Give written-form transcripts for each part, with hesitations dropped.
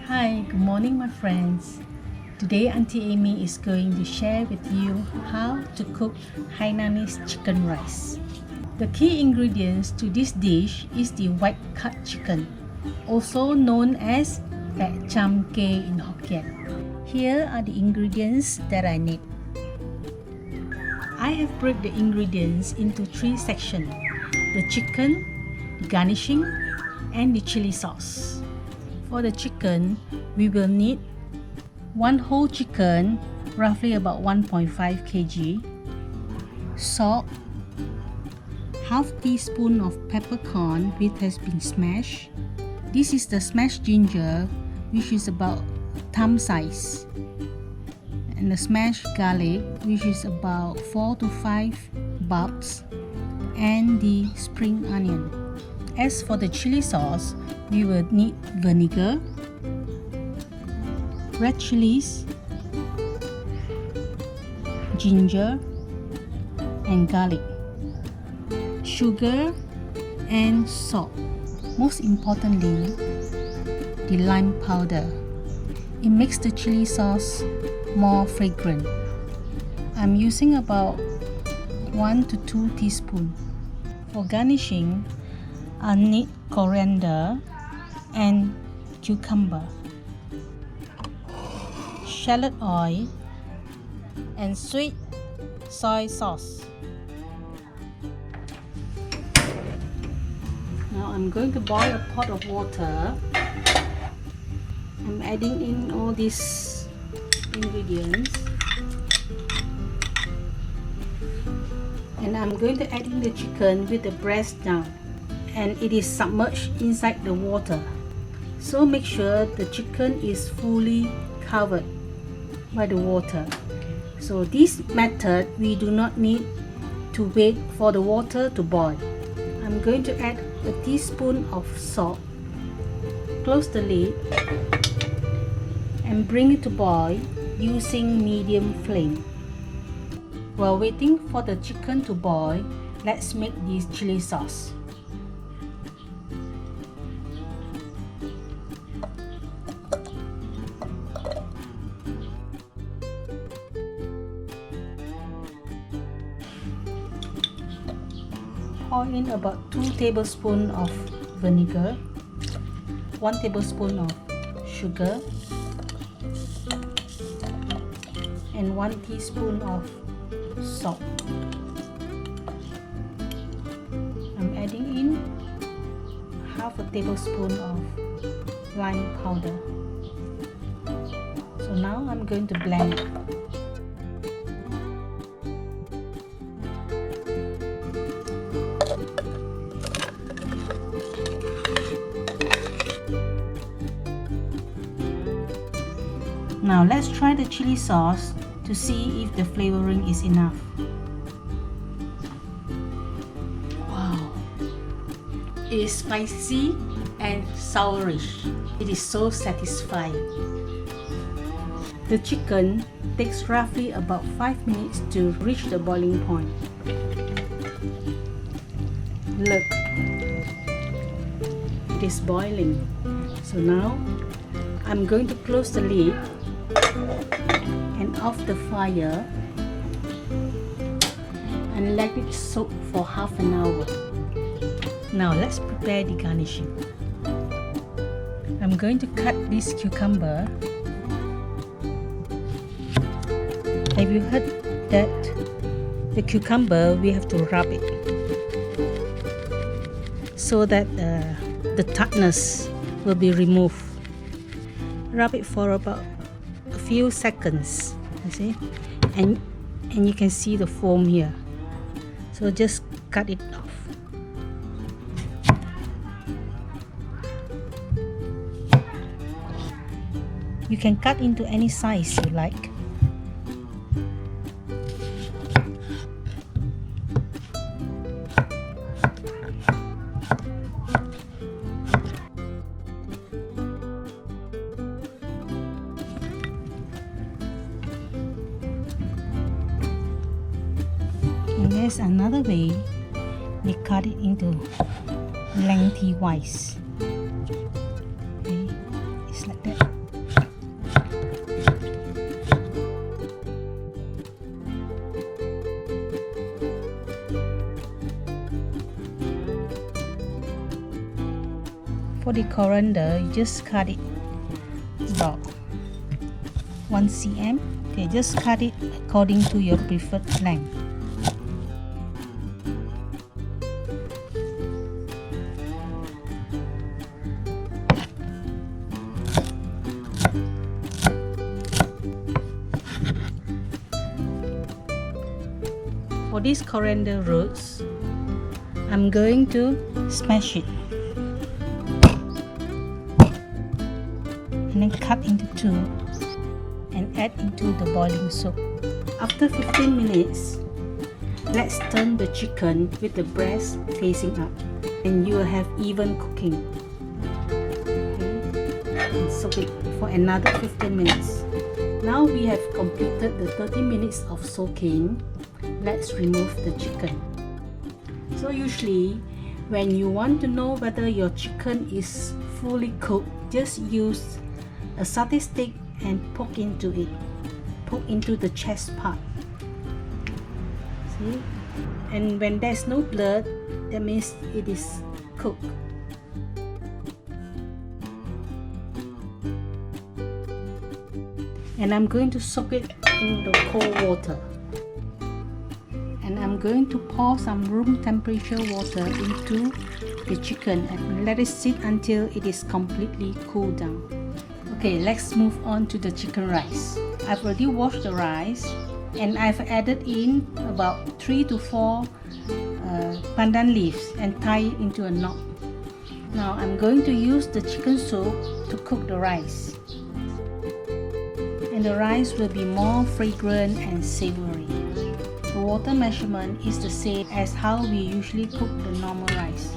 Hi, good morning my friends. Today Auntie Amy is going to share with you how to cook Hainanese chicken rice. The key ingredients to this dish is the white cut chicken, also known as Pek Cham Ke in Hokkien. Here are the ingredients that I need. I have broken the ingredients into 3 sections: the chicken, the garnishing, and the chili sauce. For the chicken, we will need 1 whole chicken, roughly about 1.5 kg, salt, half teaspoon of peppercorn which has been smashed. This is the smashed ginger, which is about thumb size, and the smashed garlic, which is about 4 to 5 bulbs, and the spring onion. As for the chili sauce, we will need vinegar, red chilies, ginger and garlic, sugar and salt. Most importantly, the lime powder. It makes the chili sauce more fragrant. I'm using about 1 to 2 teaspoons. For garnishing, I'll need coriander and cucumber, shallot oil, and sweet soy sauce. Now I'm going to boil a pot of water. I'm adding in all these ingredients, and I'm going to add in the chicken with the breast down, and it is submerged inside the water. So make sure the chicken is fully covered by the water. So this method, we do not need to wait for the water to boil. I'm going to add a teaspoon of salt, close the lid, and bring it to boil using medium flame. While waiting for the chicken to boil, let's make this chili sauce. Pour in about 2 tablespoons of vinegar, 1 tablespoon of sugar, and 1 teaspoon of salt. I'm adding in half a tablespoon of lime powder. So now I'm going to blend it. Now let's try the chili sauce to see if the flavoring is enough. Wow, it is spicy and sourish. It is so satisfying. The chicken takes roughly about 5 minutes to reach the boiling point. Look, it is boiling. So now I'm going to close the lid and off the fire and let it soak for half an hour. Now let's prepare the garnishing. I'm going to cut this cucumber. Have you heard that the cucumber, we have to rub it so that the tartness will be removed. Rub it for about a few seconds, you see, and you can see the foam here. So just cut it off. You can cut into any size you like. And there's another way, we cut it into lengthwise. Okay, it's like that. For the coriander, you just cut it about 1 cm. Okay, just cut it according to your preferred length. For these coriander roots, I'm going to smash it and then cut into two and add into the boiling soup. After 15 minutes, let's turn the chicken with the breast facing up, and you will have even cooking. Okay. And soak it for another 15 minutes. Now we have completed the 30 minutes of soaking. Let's remove the chicken. So usually when you want to know whether your chicken is fully cooked, just use a satay stick and poke into it. Poke into the chest part. See? And when there's no blood, that means it is cooked. And I'm going to soak it in the cold water. And I'm going to pour some room temperature water into the chicken and let it sit until it is completely cooled down. Okay, let's move on to the chicken rice. I've already washed the rice and I've added in about 3 to 4 pandan leaves and tie it into a knot. Now I'm going to use the chicken soup to cook the rice. And the rice will be more fragrant and savory. The water measurement is the same as how we usually cook the normal rice.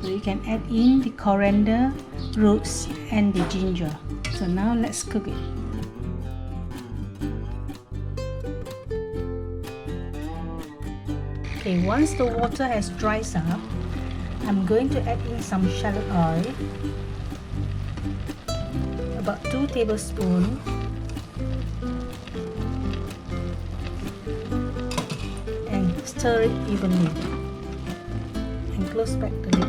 So you can add in the coriander, roots and the ginger. So now let's cook it. Okay, once the water has dried up, I'm going to add in some shallot oil, about 2 tablespoons. Stir it evenly and close back the lid.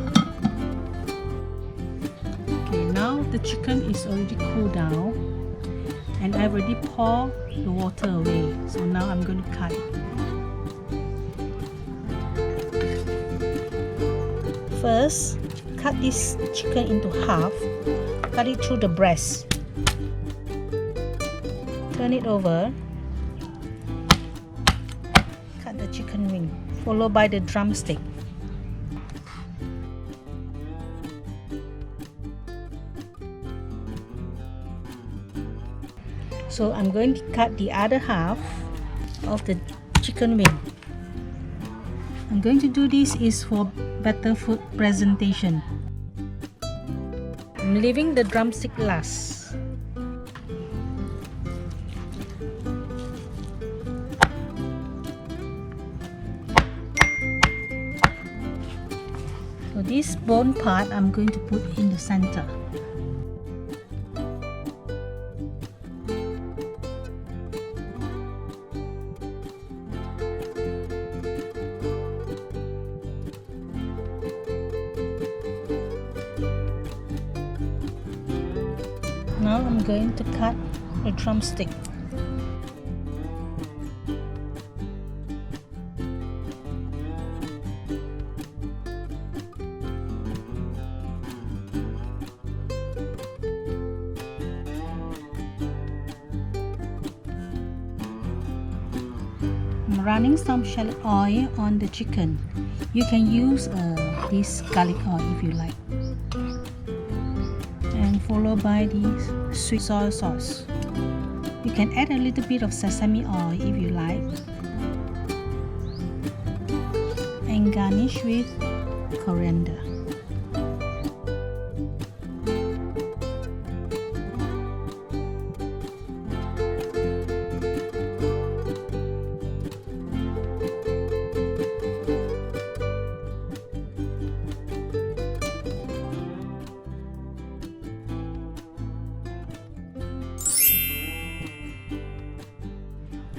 Okay, now the chicken is already cooled down and I've already poured the water away. So now I'm going to cut it. First, cut this chicken into half. Cut it through the breast. Turn it over. The chicken wing, followed by the drumstick. So I'm going to cut the other half of the chicken wing. I'm going to do this is for better food presentation. I'm leaving the drumstick last. So this bone part I'm going to put in the center. Now I'm going to cut a drumstick. I'm running some shallot oil on the chicken. You can use this garlic oil if you like. And followed by the sweet soy sauce. You can add a little bit of sesame oil if you like. And garnish with coriander.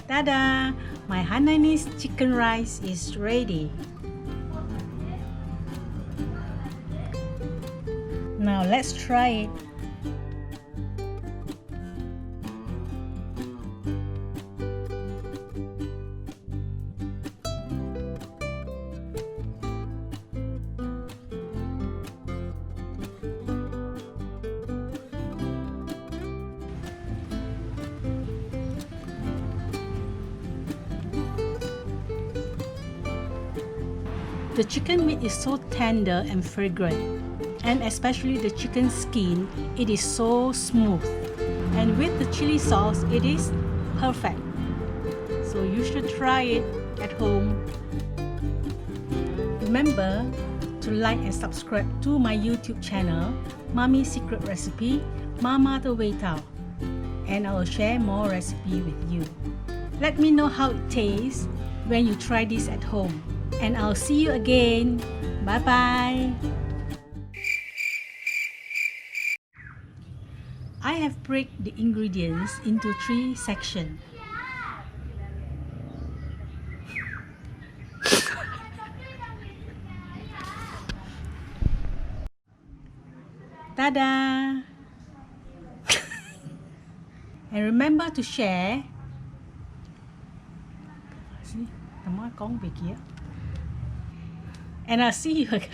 Tada! My Hainanese chicken rice is ready. Now let's try it. The chicken meat is so tender and fragrant, and especially the chicken skin, it is so smooth. And with the chili sauce, it is perfect. So you should try it at home. Remember to like and subscribe to my YouTube channel, Mommy's Secret Recipe, Mama the Wei Tao, and I will share more recipe with you. Let me know how it tastes when you try this at home. And I'll see you again. Bye bye. I have break the ingredients into 3 sections. Tada! And remember to share. See, tao nói con việc gì á. And I'll see you again.